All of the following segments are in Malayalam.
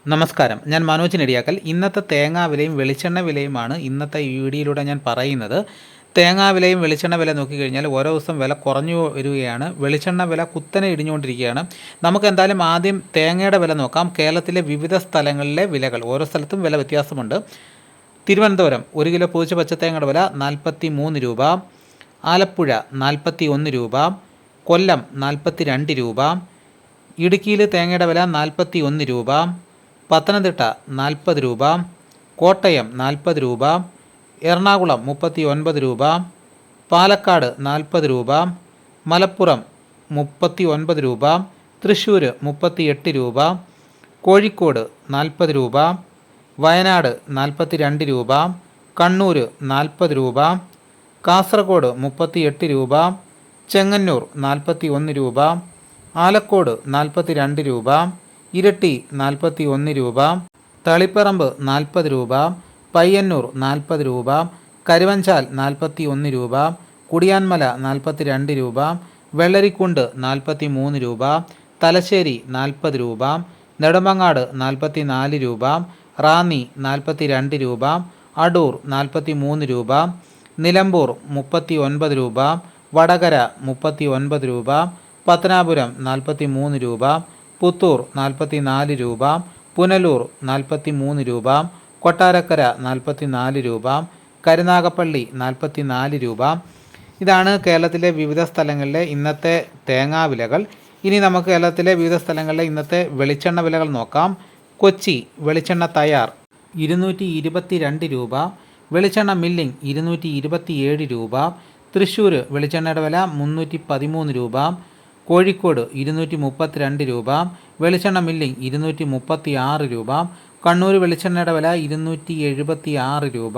നമസ്കാരം, ഞാൻ മനോജ് നെടിയാക്കൽ. ഇന്നത്തെ തേങ്ങാ വിലയും വെളിച്ചെണ്ണ വിലയുമാണ് ഇന്നത്തെ ഈ വീഡിയോയിലൂടെ ഞാൻ പറയുന്നത്. തേങ്ങാ വിലയും വെളിച്ചെണ്ണ വില നോക്കിക്കഴിഞ്ഞാൽ ഓരോ ദിവസം വില കുറഞ്ഞു വരികയാണ്. വെളിച്ചെണ്ണ വില കുത്തനെ ഇടിഞ്ഞുകൊണ്ടിരിക്കുകയാണ്. നമുക്ക് എന്തായാലും ആദ്യം തേങ്ങയുടെ വില നോക്കാം. കേരളത്തിലെ വിവിധ സ്ഥലങ്ങളിലെ വിലകൾ, ഓരോ സ്ഥലത്തും വില വ്യത്യാസമുണ്ട്. തിരുവനന്തപുരം 1 കിലോ പൂച്ച പച്ചത്തേങ്ങയുടെ വില 43 രൂപ, ആലപ്പുഴ 41 രൂപ, കൊല്ലം 42 രൂപ, ഇടുക്കിയിൽ തേങ്ങയുടെ വില 41 രൂപ, പത്തനംതിട്ട 40 രൂപ, കോട്ടയം 40 രൂപ, എറണാകുളം 39 രൂപ, പാലക്കാട് 40 രൂപ, മലപ്പുറം 39 രൂപ, തൃശ്ശൂർ 38 രൂപ, കോഴിക്കോട് 40 രൂപ, വയനാട് 42 രൂപ, കണ്ണൂർ 40 രൂപ, കാസർഗോഡ് 38 രൂപ, ചെങ്ങന്നൂർ 41 രൂപ, ആലക്കോട് 42 രൂപ, ഇരട്ടി 41 രൂപ, തളിപ്പറമ്പ് 40 രൂപ, പയ്യന്നൂർ 40 രൂപ, കരുവഞ്ചാൽ 41 രൂപ, കുടിയാൻമല 42 രൂപ, വെള്ളരിക്കുണ്ട് 43 രൂപ, തലശ്ശേരി 40 രൂപ, നെടുമങ്ങാട് 44 രൂപ, റാന്നി 42 രൂപ, അടൂർ 43 രൂപ, നിലമ്പൂർ 39 രൂപ, വടകര 39 രൂപ, പത്തനാപുരം 43 രൂപ, പുത്തൂർ 44 രൂപ, പുനലൂർ 43 രൂപ, കൊട്ടാരക്കര 44 രൂപ, കരുനാഗപ്പള്ളി 44 രൂപ. ഇതാണ് കേരളത്തിലെ വിവിധ സ്ഥലങ്ങളിലെ ഇന്നത്തെ തേങ്ങാ വിലകൾ. ഇനി നമുക്ക് കേരളത്തിലെ വിവിധ സ്ഥലങ്ങളിലെ ഇന്നത്തെ വെളിച്ചെണ്ണ വിലകൾ നോക്കാം. കൊച്ചി വെളിച്ചെണ്ണ തയ്യാർ 222 രൂപ, വെളിച്ചെണ്ണ മില്ലിംഗ് 227 രൂപ, തൃശ്ശൂർ വെളിച്ചെണ്ണയുടെ വില 313 രൂപ, കോഴിക്കോട് 232 രൂപ, വെളിച്ചെണ്ണ മില്ലിംഗ് 236 രൂപ, കണ്ണൂർ വെളിച്ചെണ്ണയുടെ വില 276 രൂപ,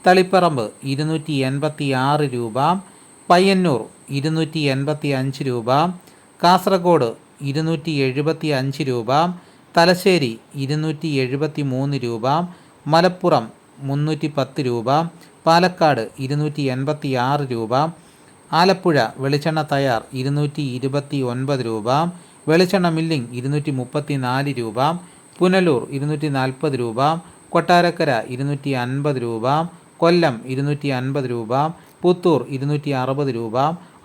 തളിപ്പറമ്പ് 286 രൂപ, പയ്യന്നൂർ 285 രൂപ, കാസർഗോഡ് 275 രൂപ, തലശ്ശേരി 273 രൂപ, മലപ്പുറം 310 രൂപ, പാലക്കാട് 286 രൂപ, ആലപ്പുഴ വെളിച്ചെണ്ണ തയ്യാർ 229 രൂപ, വെളിച്ചെണ്ണ മില്ലിംഗ് 234 രൂപ, പുനലൂർ 240 രൂപ, കൊട്ടാരക്കര 250 രൂപ, കൊല്ലം 250 രൂപ, പുത്തൂർ 260 രൂപ,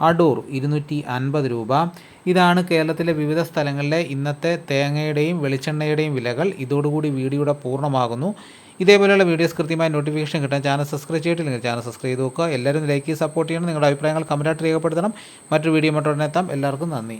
അടൂർ 250 രൂപ. ഇതാണ് കേരളത്തിലെ വിവിധ സ്ഥലങ്ങളിലെ ഇന്നത്തെ തേങ്ങയുടെയും വെളിച്ചെണ്ണയുടെയും വിലകൾ. ഇതോടുകൂടി വീഡിയോയുടെ പൂർണ്ണമാകുന്നു. ഇതേപോലെയുള്ള വീഡിയോസ് കൃത്യമായി നോട്ടിഫിക്കേഷൻ കിട്ടാൻ ചാനൽ സബ്സ്ക്രൈബ് ചെയ്തിട്ടില്ലെങ്കിൽ ചാനൽ സബ്സ്ക്രൈബ് ചെയ്ത് നോക്കുക. എല്ലാവരും ലൈക്ക് ചെയ്ത് സപ്പോർട്ട് ചെയ്യണം. നിങ്ങളുടെ അഭിപ്രായങ്ങൾ കമൻറ്റായിട്ട് രേഖപ്പെടുത്തണം. മറ്റൊരു വീഡിയോ ഉടനെ എത്താം. എല്ലാവർക്കും നന്ദി.